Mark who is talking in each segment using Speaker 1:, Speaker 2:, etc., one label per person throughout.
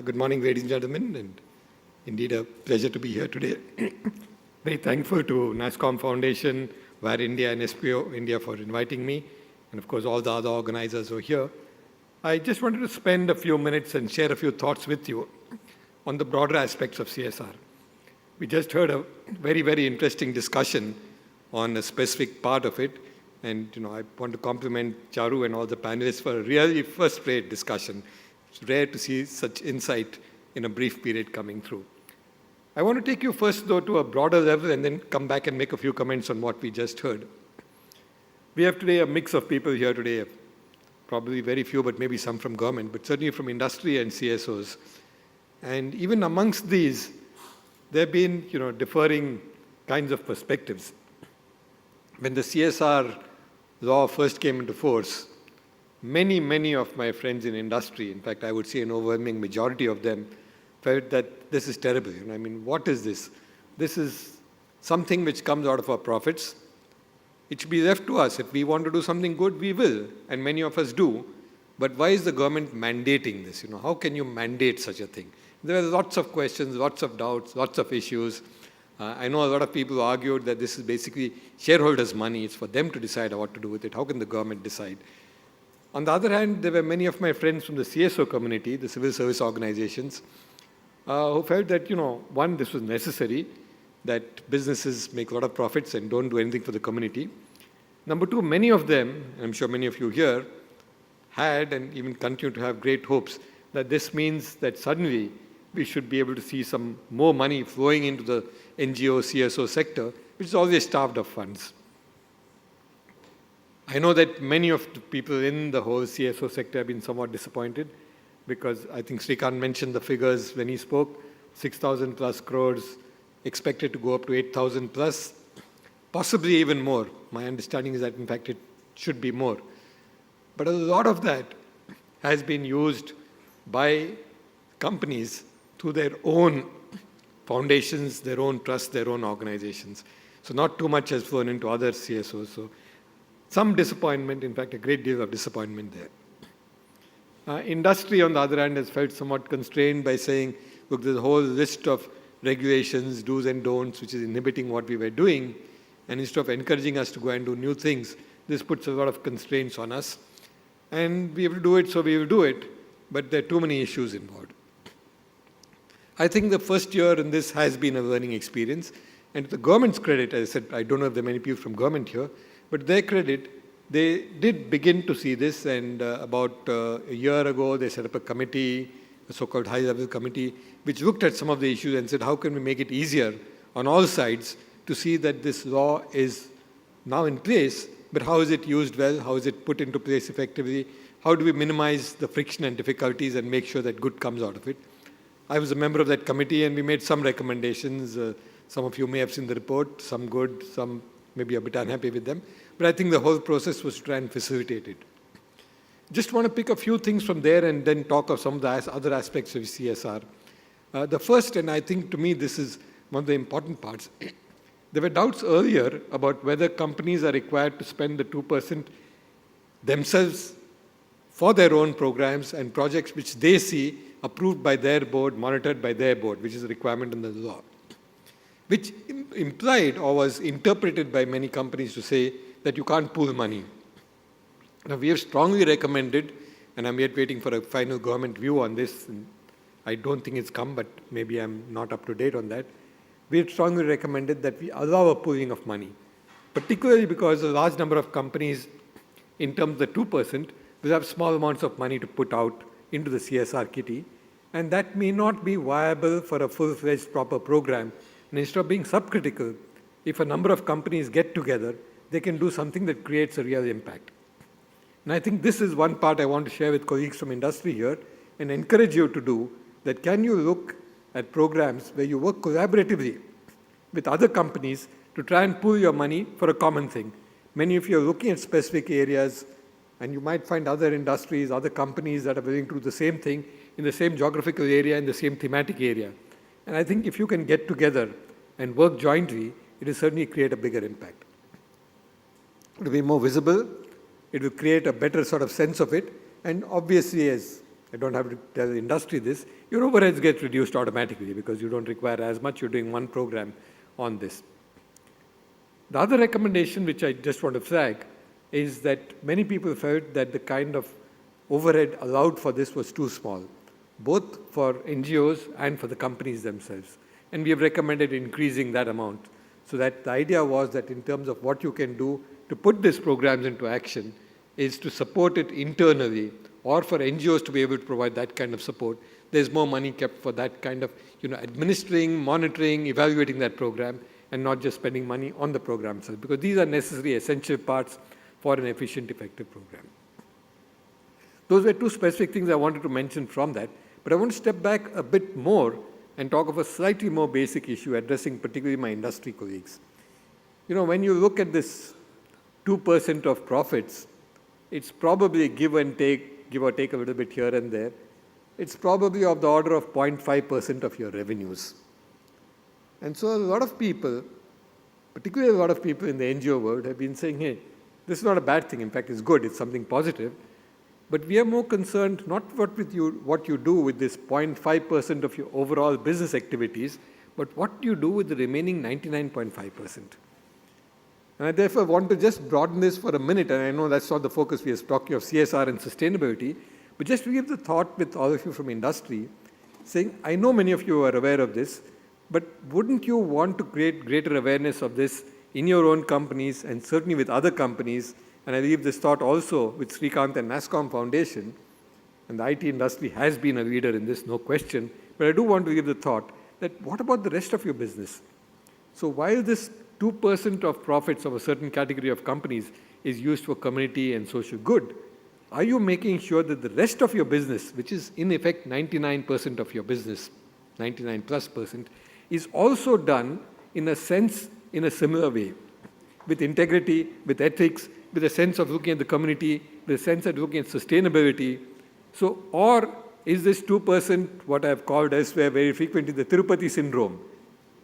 Speaker 1: Good morning, ladies and gentlemen, and indeed a pleasure to be here today. Very thankful to NASSCOM Foundation, WAR India and SPO India for inviting me, and of course all the other organizers who are here. I just wanted to spend a few minutes and share a few thoughts with you on the broader aspects of CSR. We just heard a very, very interesting discussion on a specific part of it, and I want to compliment Charu and all the panelists for a really first-rate discussion. It's rare to see such insight in a brief period coming through. I want to take you first, though, to a broader level and then come back and make a few comments on what we just heard. We have today a mix of people here today, probably very few, but maybe some from government, but certainly from industry and CSOs. And even amongst these, there have been differing kinds of perspectives. When the CSR law first came into force, many of my friends in industry, in fact, I would say an overwhelming majority of them, felt that this is terrible. I mean, what is this? This is something which comes out of our profits. It should be left to us. If we want to do something good, we will, and many of us do. But why is the government mandating this? How can you mandate such a thing? There are lots of questions, lots of doubts, lots of issues. I know a lot of people argued that this is basically shareholders' money. It's for them to decide what to do with it. How can the government decide? On the other hand, there were many of my friends from the CSO community, the civil service organizations, who felt that, one, this was necessary, that businesses make a lot of profits and don't do anything for the community. Number two, many of them, I'm sure many of you here, had and even continue to have great hopes that this means that suddenly we should be able to see some more money flowing into the NGO, CSO sector, which is always starved of funds. I know that many of the people in the whole CSO sector have been somewhat disappointed because I think Srikanth mentioned the figures when he spoke, 6,000 plus crores, expected to go up to 8,000 plus, possibly even more. My understanding is that in fact it should be more. But a lot of that has been used by companies through their own foundations, their own trusts, their own organizations. So not too much has flown into other CSOs. So some disappointment, in fact, a great deal of disappointment there. Industry, on the other hand, has felt somewhat constrained by saying, look, there's a whole list of regulations, do's and don'ts, which is inhibiting what we were doing. And instead of encouraging us to go and do new things, this puts a lot of constraints on us. And we have to do it, so we will do it. But there are too many issues involved. I think the first year in this has been a learning experience. And to the government's credit, as I said, I don't know if there are many people from government here, but their credit, they did begin to see this, and about a year ago, they set up a committee, a so-called high-level committee, which looked at some of the issues and said, how can we make it easier on all sides to see that this law is now in place, but how is it used well, how is it put into place effectively, how do we minimize the friction and difficulties and make sure that good comes out of it. I was a member of that committee, and we made some recommendations. Some of you may have seen the report, some good, some maybe a bit unhappy with them. But I think the whole process was to try and facilitate it. Just want to pick a few things from there and then talk of some of the other aspects of CSR. The first, and I think to me this is one of the important parts, there were doubts earlier about whether companies are required to spend the 2% themselves for their own programs and projects which they see approved by their board, monitored by their board, which is a requirement in the law, which implied or was interpreted by many companies to say that you can't pool money. Now, we have strongly recommended, and I'm yet waiting for a final government view on this, and I don't think it's come, but maybe I'm not up to date on that. We have strongly recommended that we allow a pooling of money, particularly because a large number of companies, in terms of the 2%, will have small amounts of money to put out into the CSR kitty, and that may not be viable for a full-fledged proper program. And instead of being subcritical, if a number of companies get together, they can do something that creates a real impact. And I think this is one part I want to share with colleagues from industry here and encourage you to do, that can you look at programs where you work collaboratively with other companies to try and pool your money for a common thing. Many of you are looking at specific areas, and you might find other industries, other companies that are willing to do the same thing in the same geographical area, in the same thematic area. And I think if you can get together and work jointly, it will certainly create a bigger impact. It will be more visible. It will create a better sort of sense of it. And obviously, as I don't have to tell the industry this, your overheads get reduced automatically because you don't require as much. You're doing one program on this. The other recommendation, which I just want to flag, is that many people felt that the kind of overhead allowed for this was too small, both for NGOs and for the companies themselves. And we have recommended increasing that amount. So that the idea was that in terms of what you can do to put these programs into action is to support it internally, or for NGOs to be able to provide that kind of support. There's more money kept for that kind of administering, monitoring, evaluating that program, and not just spending money on the program itself, because these are necessary, essential parts for an efficient, effective program. Those were two specific things I wanted to mention from that, but I want to step back a bit more and talk of a slightly more basic issue addressing particularly my industry colleagues. When you look at this 2% of profits, it's probably give or take a little bit here and there. It's probably of the order of 0.5% of your revenues. And so a lot of people, particularly a lot of people in the NGO world, have been saying, hey, this is not a bad thing. In fact, it's good. It's something positive. But we are more concerned not what you do with this 0.5% of your overall business activities, but what you do with the remaining 99.5%. And I therefore want to just broaden this for a minute, and I know that's not the focus. We are talking of CSR and sustainability, but just to give the thought with all of you from industry, saying, I know many of you are aware of this, but wouldn't you want to create greater awareness of this in your own companies and certainly with other companies? And I leave this thought also with Srikanth and NASSCOM Foundation, and the IT industry has been a leader in this, no question, but I do want to give the thought that what about the rest of your business? So while this 2% of profits of a certain category of companies is used for community and social good, are you making sure that the rest of your business, which is in effect 99% of your business, 99 plus %, is also done in a sense, in a similar way, with integrity, with ethics, with a sense of looking at the community, with a sense of looking at sustainability? So, or is this 2% what I have called elsewhere very frequently the Tirupati syndrome?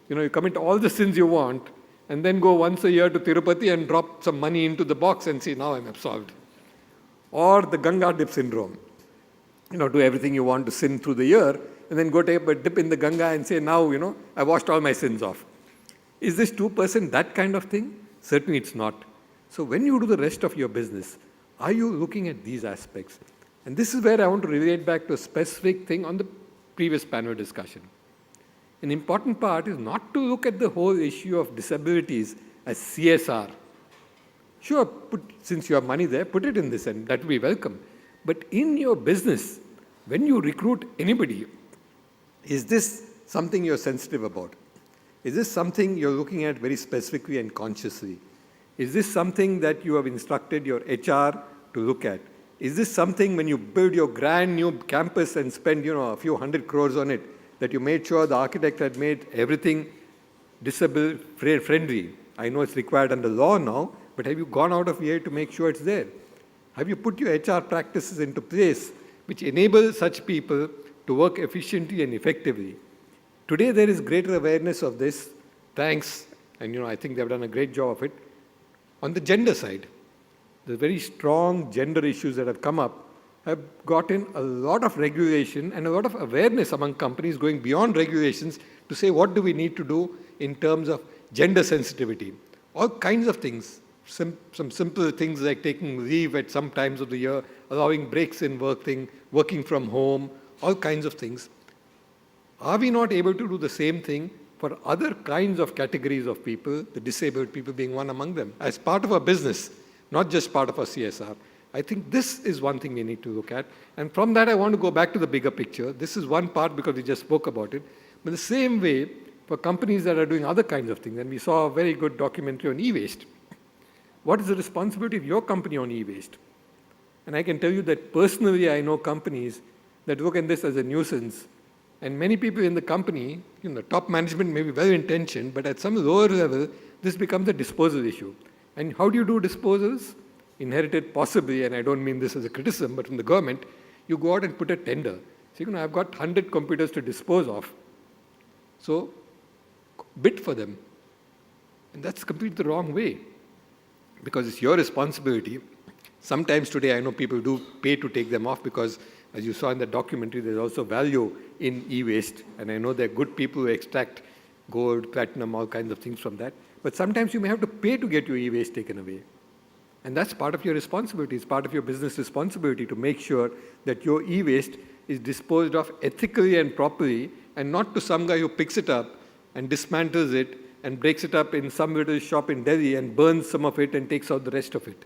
Speaker 1: You commit all the sins you want and then go once a year to Tirupati and drop some money into the box and say, now I'm absolved. Or the Ganga dip syndrome. Do everything you want to sin through the year and then go take a dip in the Ganga and say, now, I washed all my sins off. Is this 2% that kind of thing? Certainly it's not. So when you do the rest of your business, are you looking at these aspects? And this is where I want to relate back to a specific thing on the previous panel discussion. An important part is not to look at the whole issue of disabilities as CSR. Sure, since you have money there, put it in this and that will be welcome. But in your business, when you recruit anybody, is this something you're sensitive about? Is this something you're looking at very specifically and consciously? Is this something that you have instructed your HR to look at? Is this something when you build your brand new campus and spend a few hundred crores on it, that you made sure the architect had made everything disabled friendly? I know it's required under law now, but have you gone out of your way to make sure it's there? Have you put your HR practices into place which enable such people to work efficiently and effectively? Today there is greater awareness of this, thanks, and I think they've done a great job of it. On the gender side, the very strong gender issues that have come up have gotten a lot of regulation and a lot of awareness among companies going beyond regulations to say what do we need to do in terms of gender sensitivity. All kinds of things, some simple things like taking leave at some times of the year, allowing breaks in working from home, all kinds of things. Are we not able to do the same thing for other kinds of categories of people, the disabled people being one among them, as part of our business, not just part of our CSR? I think this is one thing we need to look at. And from that, I want to go back to the bigger picture. This is one part because we just spoke about it. But the same way, for companies that are doing other kinds of things, and we saw a very good documentary on e-waste. What is the responsibility of your company on e-waste? And I can tell you that personally, I know companies that look at this as a nuisance. And many people in the company, top management may be well-intentioned, but at some lower level, this becomes a disposal issue. And how do you do disposals? Inherited possibly, and I don't mean this as a criticism, but from the government, you go out and put a tender. So, I've got 100 computers to dispose of. So, bid for them. And that's completely the wrong way. Because it's your responsibility Sometimes today, I know people do pay to take them off because, as you saw in the documentary, there's also value in e-waste. And I know there are good people who extract gold, platinum, all kinds of things from that. But sometimes you may have to pay to get your e-waste taken away. And that's part of your responsibility. It's part of your business responsibility to make sure that your e-waste is disposed of ethically and properly, and not to some guy who picks it up and dismantles it and breaks it up in some little shop in Delhi and burns some of it and takes out the rest of it.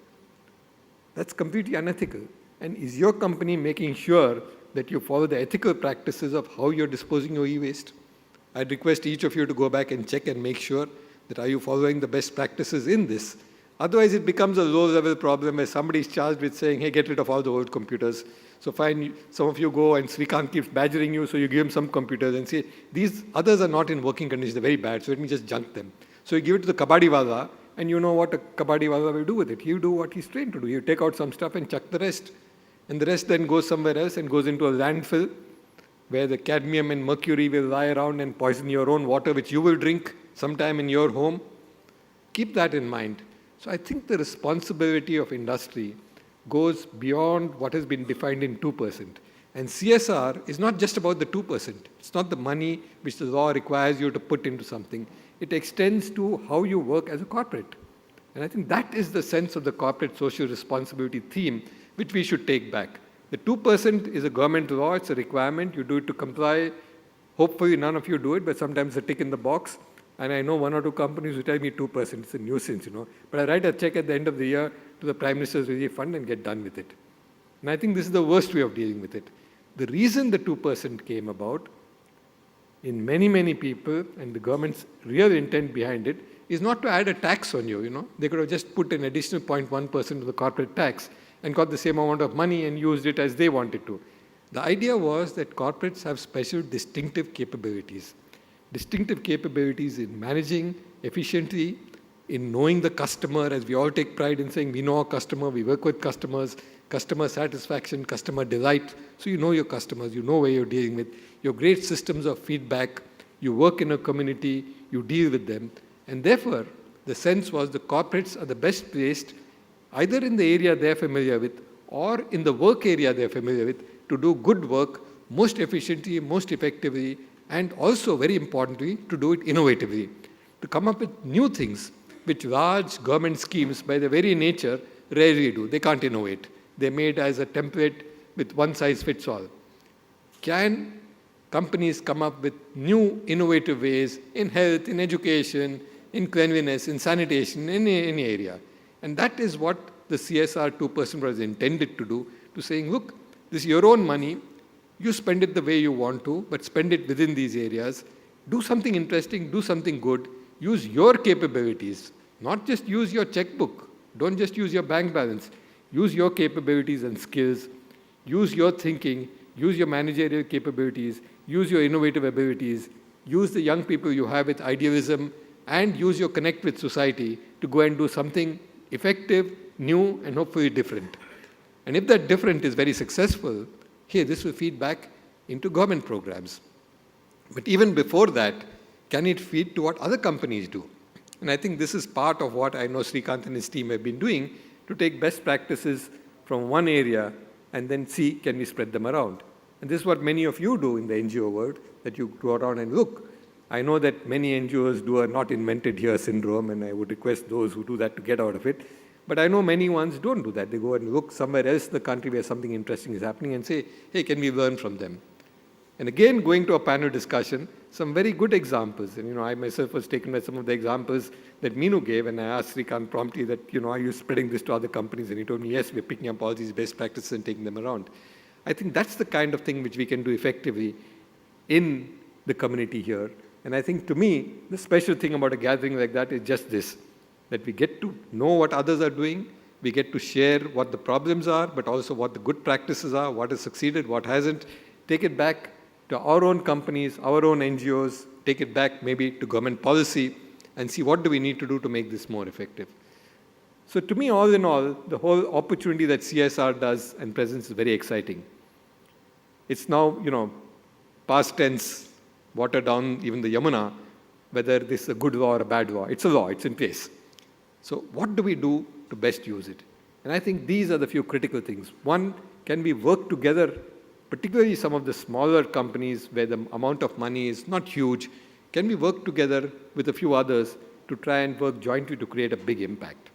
Speaker 1: That's completely unethical. And is your company making sure that you follow the ethical practices of how you're disposing your e-waste? I'd request each of you to go back and check and make sure that are you following the best practices in this. Otherwise, it becomes a low-level problem where somebody is charged with saying, hey, get rid of all the old computers. So fine, some of you go and Srikanth keeps badgering you, so you give him some computers and say, these others are not in working condition, they're very bad, so let me just junk them. So you give it to the kabadi wala, and you know what a kabadi wala will do with it. He'll do what he's trained to do. He'll take out some stuff and chuck the rest. And the rest then goes somewhere else and goes into a landfill where the cadmium and mercury will lie around and poison your own water, which you will drink sometime in your home. Keep that in mind. So I think the responsibility of industry goes beyond what has been defined in 2%. And CSR is not just about the 2%. It's not the money which the law requires you to put into something. It extends to how you work as a corporate. And I think that is the sense of the corporate social responsibility theme which we should take back. The 2% is a government law, it's a requirement, you do it to comply. Hopefully none of you do it, but sometimes a tick in the box. And I know one or two companies who tell me 2%, it's a nuisance, But I write a check at the end of the year to the Prime Minister's Relief Fund and get done with it. And I think this is the worst way of dealing with it. The reason the 2% came about, in many, many people, and the government's real intent behind it, is not to add a tax on you, They could have just put an additional 0.1% to the corporate tax and got the same amount of money and used it as they wanted to. The idea was that corporates have special distinctive capabilities. Distinctive capabilities in managing efficiently, in knowing the customer, as we all take pride in saying we know our customer, we work with customers, customer satisfaction, customer delight. So you know your customers, you know where you're dealing with. You have great systems of feedback, you work in a community, you deal with them. And therefore, the sense was the corporates are the best placed, either in the area they're familiar with or in the work area they're familiar with, to do good work most efficiently, most effectively, and also, very importantly, to do it innovatively, to come up with new things which large government schemes, by their very nature, rarely do. They can't innovate. They're made as a template with one size fits all. Can companies come up with new innovative ways in health, in education, in cleanliness, in sanitation, in any area? And that is what the CSR 2% was intended to do, to saying, look, this is your own money, you spend it the way you want to, but spend it within these areas. Do something interesting, do something good, use your capabilities, not just use your checkbook, don't just use your bank balance, use your capabilities and skills, use your thinking, use your managerial capabilities, use your innovative abilities, use the young people you have with idealism, and use your connect with society to go and do something effective, new, and hopefully different. And if that different is very successful, here, this will feed back into government programs. But even before that, can it feed to what other companies do? And I think this is part of what I know Srikanth and his team have been doing, to take best practices from one area and then see, can we spread them around? And this is what many of you do in the NGO world, that you go around and look. I know that many NGOs do a not invented here syndrome, and I would request those who do that to get out of it. But I know many ones don't do that. They go and look somewhere else in the country where something interesting is happening and say, hey, can we learn from them? And again, going to a panel discussion, some very good examples. And, I myself was taken by some of the examples that Meenu gave, and I asked Srikanth promptly that, are you spreading this to other companies? And he told me, yes, we're picking up all these best practices and taking them around. I think that's the kind of thing which we can do effectively in the community here. And I think, to me, the special thing about a gathering like that is just this, that we get to know what others are doing, we get to share what the problems are, but also what the good practices are, what has succeeded, what hasn't, take it back to our own companies, our own NGOs, take it back maybe to government policy, and see what do we need to do to make this more effective. So to me, all in all, the whole opportunity that CSR does and presents is very exciting. It's now, past tense, water down even the Yamuna, whether this is a good law or a bad law. It's a law, it's in place. So what do we do to best use it? And I think these are the few critical things. One, can we work together, particularly some of the smaller companies where the amount of money is not huge, can we work together with a few others to try and work jointly to create a big impact?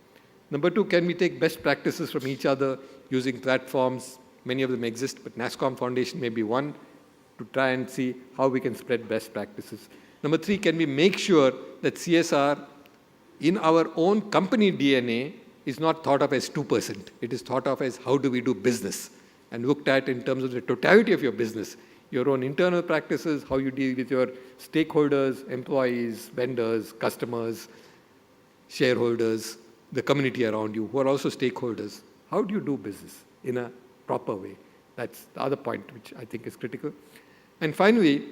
Speaker 1: Number two, can we take best practices from each other using platforms? Many of them exist, but NASSCOM Foundation may be one to try and see how we can spread best practices. Number three, can we make sure that CSR in our own company DNA is not thought of as 2%. It is thought of as how do we do business and looked at in terms of the totality of your business, your own internal practices, how you deal with your stakeholders, employees, vendors, customers, shareholders, the community around you, who are also stakeholders. How do you do business in a proper way? That's the other point which I think is critical. And finally,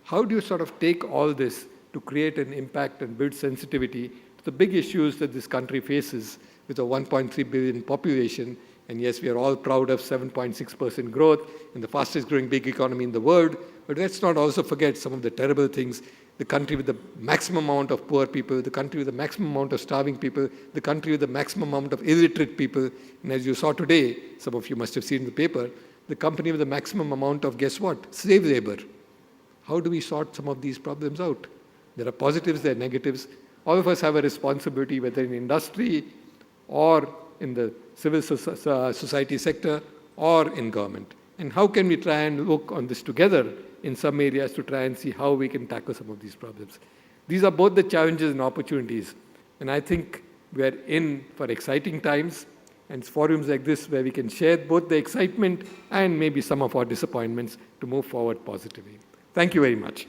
Speaker 1: how do you sort of take all this to create an impact and build sensitivity to the big issues that this country faces with a 1.3 billion population? And yes, we are all proud of 7.6% growth and the fastest growing big economy in the world. But let's not also forget some of the terrible things. The country with the maximum amount of poor people, the country with the maximum amount of starving people, the country with the maximum amount of illiterate people. And as you saw today, some of you must have seen in the paper, the company with the maximum amount of, guess what? Slave labor. How do we sort some of these problems out? There are positives, there are negatives. All of us have a responsibility, whether in industry or in the civil society sector or in government. And how can we try and look on this together in some areas to try and see how we can tackle some of these problems? These are both the challenges and opportunities. And I think we are in for exciting times, and it's forums like this where we can share both the excitement and maybe some of our disappointments to move forward positively. Thank you very much.